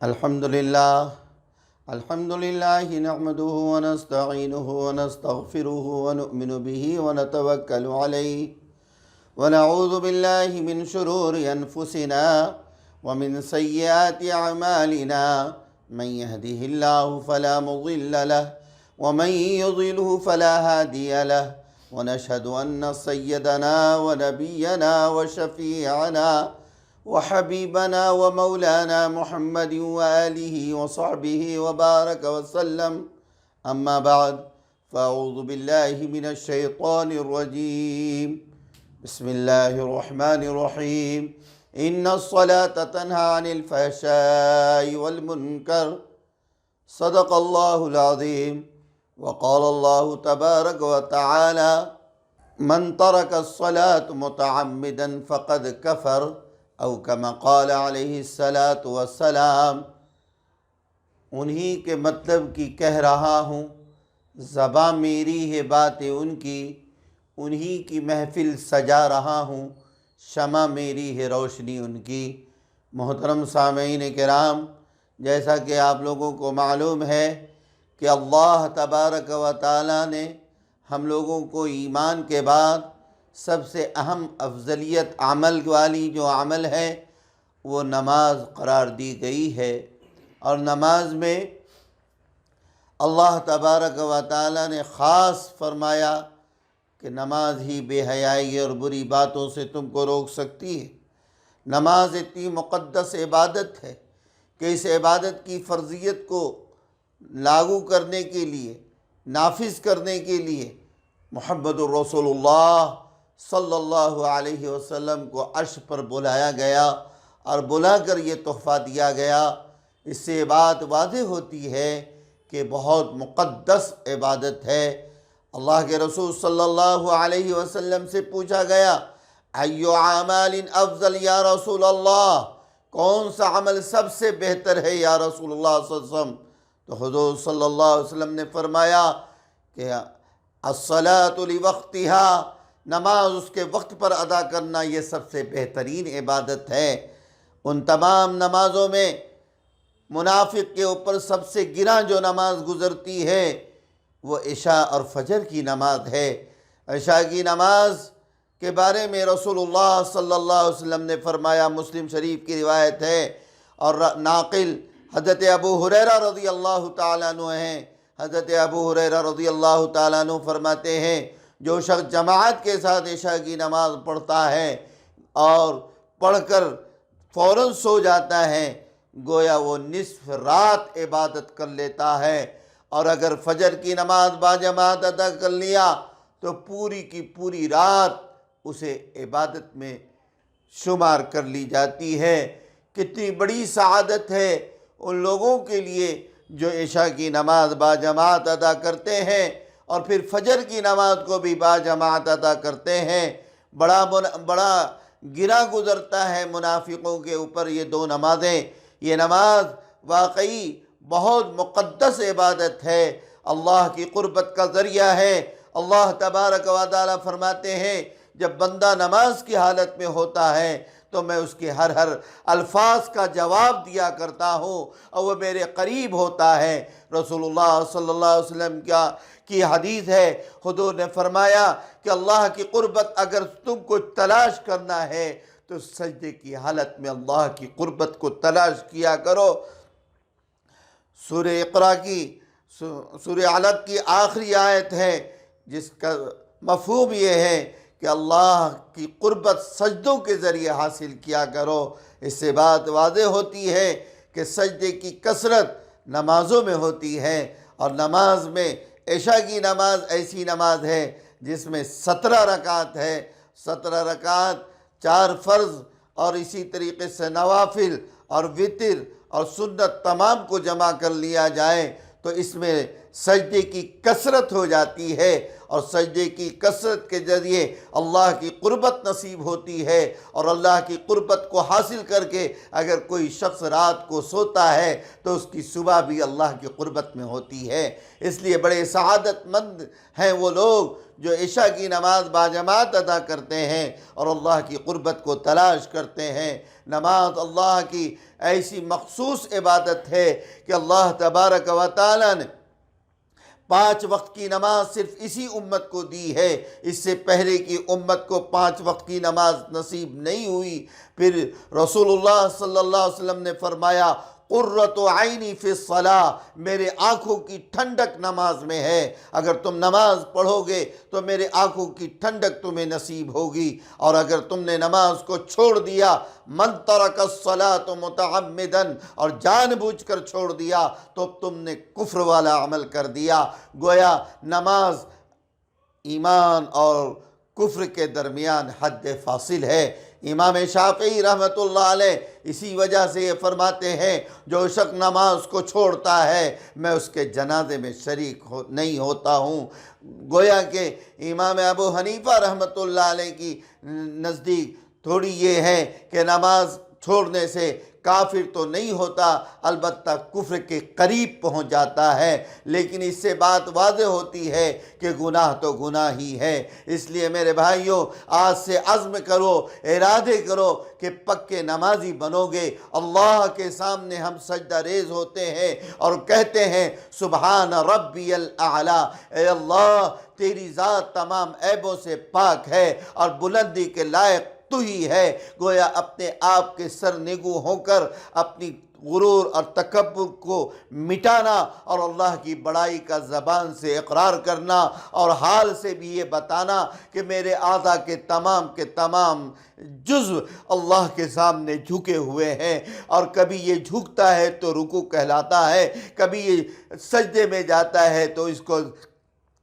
الحمد لله نحمده ونستعينه ونستغفره ونؤمن به ونتوكل عليه ونعوذ بالله من شرور أنفسنا ومن سيئات أعمالنا من يهده الله فلا مضل له ومن يضلله فلا هادي له ونشهد أن سيدنا ونبينا وشفيعنا وحبيبنا ومولانا محمد وآله وصحبه وبارك وسلم أما بعد فأعوذ بالله من الشيطان الرجيم بسم الله الرحمن الرحيم إن الصلاة تنهى عن الفحشاء والمنكر صدق الله العظيم وقال الله تبارك وتعالى من ترك الصلاة متعمدا فقد كفر او کما قال علیہ الصلاۃ والسلام۔ انہی کے مطلب کی کہہ رہا ہوں، زباں میری ہے باتیں ان کی، انہی کی محفل سجا رہا ہوں، شمع میری ہے روشنی ان کی۔ محترم سامعین کرام، جیسا کہ آپ لوگوں کو معلوم ہے کہ اللہ تبارک و تعالی نے ہم لوگوں کو ایمان کے بعد سب سے اہم افضلیت عمل والی جو عمل ہے وہ نماز قرار دی گئی ہے، اور نماز میں اللہ تبارک و تعالی نے خاص فرمایا کہ نماز ہی بے حیائی اور بری باتوں سے تم کو روک سکتی ہے۔ نماز اتنی مقدس عبادت ہے کہ اس عبادت کی فرضیت کو لاگو کرنے کے لیے، نافذ کرنے کے لیے محمد الرسول اللہ صلی اللہ علیہ وسلم کو عرش پر بلایا گیا اور بلا کر یہ تحفہ دیا گیا۔ اس سے بات واضح ہوتی ہے کہ بہت مقدس عبادت ہے۔ اللہ کے رسول صلی اللہ علیہ وسلم سے پوچھا گیا، ایو اعمال افضل یا رسول اللہ، کون سا عمل سب سے بہتر ہے یا رسول اللہ صلی اللہ علیہ وسلم؟ تو حضور صلی اللہ علیہ وسلم نے فرمایا کہ الصلاۃ لوقتہا، نماز اس کے وقت پر ادا کرنا یہ سب سے بہترین عبادت ہے۔ ان تمام نمازوں میں منافق کے اوپر سب سے گراں جو نماز گزرتی ہے وہ عشاء اور فجر کی نماز ہے۔ عشاء کی نماز کے بارے میں رسول اللہ صلی اللہ علیہ وسلم نے فرمایا، مسلم شریف کی روایت ہے اور ناقل حضرت ابو ہریرہ رضی اللہ تعالیٰ عنہ ہیں۔ حضرت ابو ہریرہ رضی اللہ تعالیٰ عنہ فرماتے ہیں، جو شخص جماعت کے ساتھ عشاء کی نماز پڑھتا ہے اور پڑھ کر فوراً سو جاتا ہے، گویا وہ نصف رات عبادت کر لیتا ہے، اور اگر فجر کی نماز باجماعت ادا کر لیا تو پوری کی پوری رات اسے عبادت میں شمار کر لی جاتی ہے۔ کتنی بڑی سعادت ہے ان لوگوں کے لیے جو عشاء کی نماز باجماعت ادا کرتے ہیں اور پھر فجر کی نماز کو بھی باجماعت ادا کرتے ہیں۔ بڑا گرا گزرتا ہے منافقوں کے اوپر یہ دو نمازیں۔ یہ نماز واقعی بہت مقدس عبادت ہے، اللہ کی قربت کا ذریعہ ہے۔ اللہ تبارک و تعالی فرماتے ہیں، جب بندہ نماز کی حالت میں ہوتا ہے تو میں اس کے ہر الفاظ کا جواب دیا کرتا ہوں اور وہ میرے قریب ہوتا ہے۔ رسول اللہ صلی اللہ علیہ وسلم کی حدیث ہے، حضور نے فرمایا کہ اللہ کی قربت اگر تم کو تلاش کرنا ہے تو سجدے کی حالت میں اللہ کی قربت کو تلاش کیا کرو۔ سورہ اقرا کی سورہ علق کی آخری آیت ہے جس کا مفہوم یہ ہے کہ اللہ کی قربت سجدوں کے ذریعے حاصل کیا کرو۔ اس سے بات واضح ہوتی ہے کہ سجدے کی کثرت نمازوں میں ہوتی ہے، اور نماز میں عشاء کی نماز ایسی نماز ہے جس میں 17 رکعت ہے۔ 17 رکعت 4 فرض اور اسی طریقے سے نوافل اور وطر اور سنت تمام کو جمع کر لیا جائے تو اس میں سجدے کی کثرت ہو جاتی ہے، اور سجدے کی کثرت کے ذریعے اللہ کی قربت نصیب ہوتی ہے، اور اللہ کی قربت کو حاصل کر کے اگر کوئی شخص رات کو سوتا ہے تو اس کی صبح بھی اللہ کی قربت میں ہوتی ہے۔ اس لیے بڑے سعادت مند ہیں وہ لوگ جو عشاء کی نماز باجماعت ادا کرتے ہیں اور اللہ کی قربت کو تلاش کرتے ہیں۔ نماز اللہ کی ایسی مخصوص عبادت ہے کہ اللہ تبارک و تعالیٰ نے 5 وقت کی نماز صرف اسی امت کو دی ہے، اس سے پہلے کی امت کو 5 وقت کی نماز نصیب نہیں ہوئی۔ پھر رسول اللہ صلی اللہ علیہ وسلم نے فرمایا قرۃ عینی فی الصلاۃ، میرے آنکھوں کی ٹھنڈک نماز میں ہے، اگر تم نماز پڑھو گے تو میرے آنکھوں کی ٹھنڈک تمہیں نصیب ہوگی، اور اگر تم نے نماز کو چھوڑ دیا، من ترک الصلاۃ متعمدا، اور جان بوجھ کر چھوڑ دیا تو تم نے کفر والا عمل کر دیا۔ گویا نماز ایمان اور کفر کے درمیان حد فاصل ہے۔ امام شافعی رحمۃ اللہ علیہ اسی وجہ سے یہ فرماتے ہیں جو شخص نماز کو چھوڑتا ہے میں اس کے جنازے میں شریک نہیں ہوتا ہوں۔ گویا کہ امام ابو حنیفہ رحمۃ اللہ علیہ کی نزدیک تھوڑی یہ ہے کہ نماز چھوڑنے سے کافر تو نہیں ہوتا، البتہ کفر کے قریب پہنچ جاتا ہے، لیکن اس سے بات واضح ہوتی ہے کہ گناہ تو گناہ ہی ہے۔ اس لیے میرے بھائیوں، آج سے عزم کرو، ارادے کرو کہ پکے نمازی بنو گے۔ اللہ کے سامنے ہم سجدہ ریز ہوتے ہیں اور کہتے ہیں سبحان ربی الاعلی، اے اللہ تیری ذات تمام عیبوں سے پاک ہے اور بلندی کے لائق تو ہی ہے۔ گویا اپنے آپ کے سرنگو ہو کر اپنی غرور اور تکبر کو مٹانا اور اللہ کی بڑائی کا زبان سے اقرار کرنا اور حال سے بھی یہ بتانا کہ میرے اعضاء کے تمام جزو اللہ کے سامنے جھکے ہوئے ہیں، اور کبھی یہ جھکتا ہے تو رکوع کہلاتا ہے، کبھی یہ سجدے میں جاتا ہے تو اس کو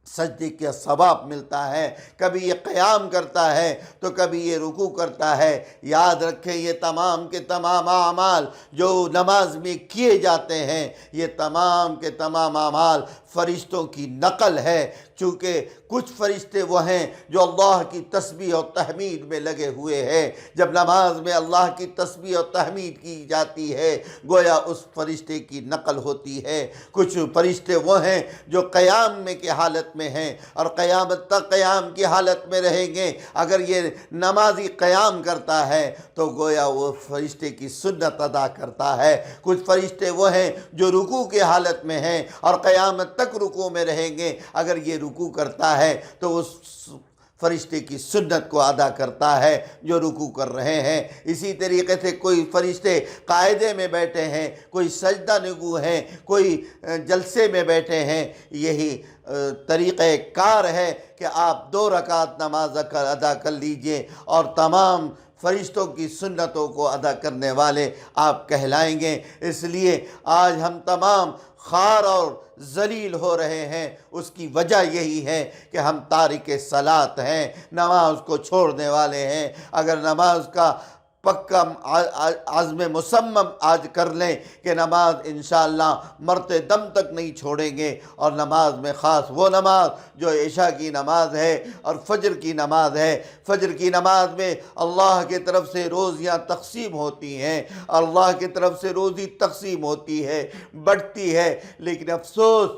سجدے کا ثواب ملتا ہے، کبھی یہ قیام کرتا ہے تو کبھی یہ رکوع کرتا ہے۔ یاد رکھیں یہ تمام کے تمام اعمال جو نماز میں کیے جاتے ہیں، یہ تمام کے تمام اعمال فرشتوں کی نقل ہے، چونکہ کچھ فرشتے وہ ہیں جو اللہ کی تسبیح اور تحمید میں لگے ہوئے ہیں۔ جب نماز میں اللہ کی تسبیح اور تحمید کی جاتی ہے گویا اس فرشتے کی نقل ہوتی ہے۔ کچھ فرشتے وہ ہیں جو قیام میں کی حالت میں ہیں اور قیامت تک قیام کی حالت میں رہیں گے۔ اگر یہ نمازی قیام کرتا ہے تو گویا وہ فرشتے کی سنت ادا کرتا ہے۔ کچھ فرشتے وہ ہیں جو رکوع کی حالت میں ہیں اور قیامت تک رکوع میں رہیں گے، اگر یہ رکوع کرتا ہے تو اس فرشتے کی سنت کو ادا کرتا ہے جو رکوع کر رہے ہیں۔ اسی طریقے سے کوئی فرشتے قاعدے میں بیٹھے ہیں، کوئی سجدہ نگو ہیں، کوئی جلسے میں بیٹھے ہیں۔ یہی طریقہ کار ہے کہ آپ 2 رکعت نماز ادا کر لیجئے اور تمام فرشتوں کی سنتوں کو ادا کرنے والے آپ کہلائیں گے۔ اس لیے آج ہم تمام خوار اور ذلیل ہو رہے ہیں، اس کی وجہ یہی ہے کہ ہم تارک صلاۃ ہیں، نماز کو چھوڑنے والے ہیں۔ اگر نماز کا پکا عزم مصمم آج کر لیں کہ نماز انشاءاللہ مرتے دم تک نہیں چھوڑیں گے، اور نماز میں خاص وہ نماز جو عشاء کی نماز ہے اور فجر کی نماز ہے۔ فجر کی نماز میں اللہ کی طرف سے روزیاں تقسیم ہوتی ہیں، اللہ کی طرف سے روزی تقسیم ہوتی ہے، بڑھتی ہے، لیکن افسوس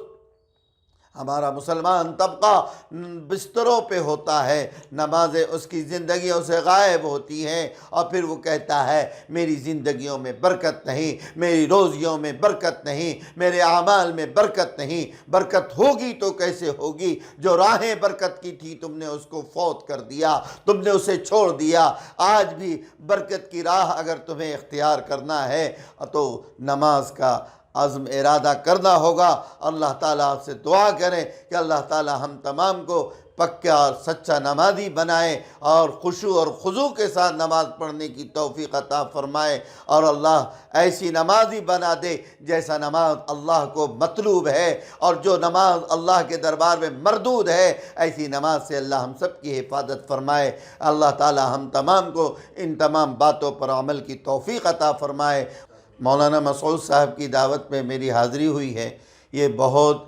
ہمارا مسلمان طبقہ بستروں پہ ہوتا ہے، نمازیں اس کی زندگیوں سے غائب ہوتی ہیں، اور پھر وہ کہتا ہے میری زندگیوں میں برکت نہیں، میری روزیوں میں برکت نہیں، میرے اعمال میں برکت نہیں۔ برکت ہوگی تو کیسے ہوگی؟ جو راہیں برکت کی تھی تم نے اس کو فوت کر دیا، تم نے اسے چھوڑ دیا۔ آج بھی برکت کی راہ اگر تمہیں اختیار کرنا ہے تو نماز کا عزم ارادہ کرنا ہوگا۔ اللہ تعالیٰ سے دعا کریں کہ اللہ تعالیٰ ہم تمام کو پکا اور سچا نمازی بنائے اور خشوع اور خضوع کے ساتھ نماز پڑھنے کی توفیق عطا فرمائے، اور اللہ ایسی نمازی بنا دے جیسا نماز اللہ کو مطلوب ہے، اور جو نماز اللہ کے دربار میں مردود ہے ایسی نماز سے اللہ ہم سب کی حفاظت فرمائے۔ اللہ تعالیٰ ہم تمام کو ان تمام باتوں پر عمل کی توفیق عطا فرمائے۔ مولانا مسعود صاحب کی دعوت میں میری حاضری ہوئی ہے، یہ بہت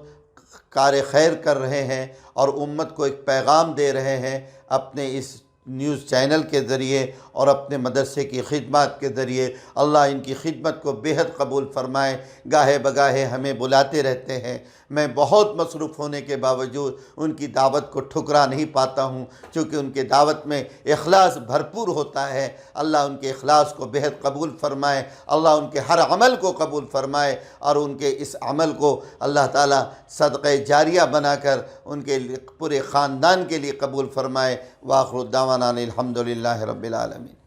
کار خیر کر رہے ہیں اور امت کو ایک پیغام دے رہے ہیں اپنے اس نیوز چینل کے ذریعے اور اپنے مدرسے کی خدمات کے ذریعے۔ اللہ ان کی خدمت کو بے حد قبول فرمائے۔ گاہے بگاہے ہمیں بلاتے رہتے ہیں، میں بہت مصروف ہونے کے باوجود ان کی دعوت کو ٹھکرا نہیں پاتا ہوں، چونکہ ان کے دعوت میں اخلاص بھرپور ہوتا ہے۔ اللہ ان کے اخلاص کو بہت قبول فرمائے، اللہ ان کے ہر عمل کو قبول فرمائے، اور ان کے اس عمل کو اللہ تعالیٰ صدقہ جاریہ بنا کر ان کے پورے خاندان کے لیے قبول فرمائے۔ وآخر دعوانا الحمدللہ رب العالمین۔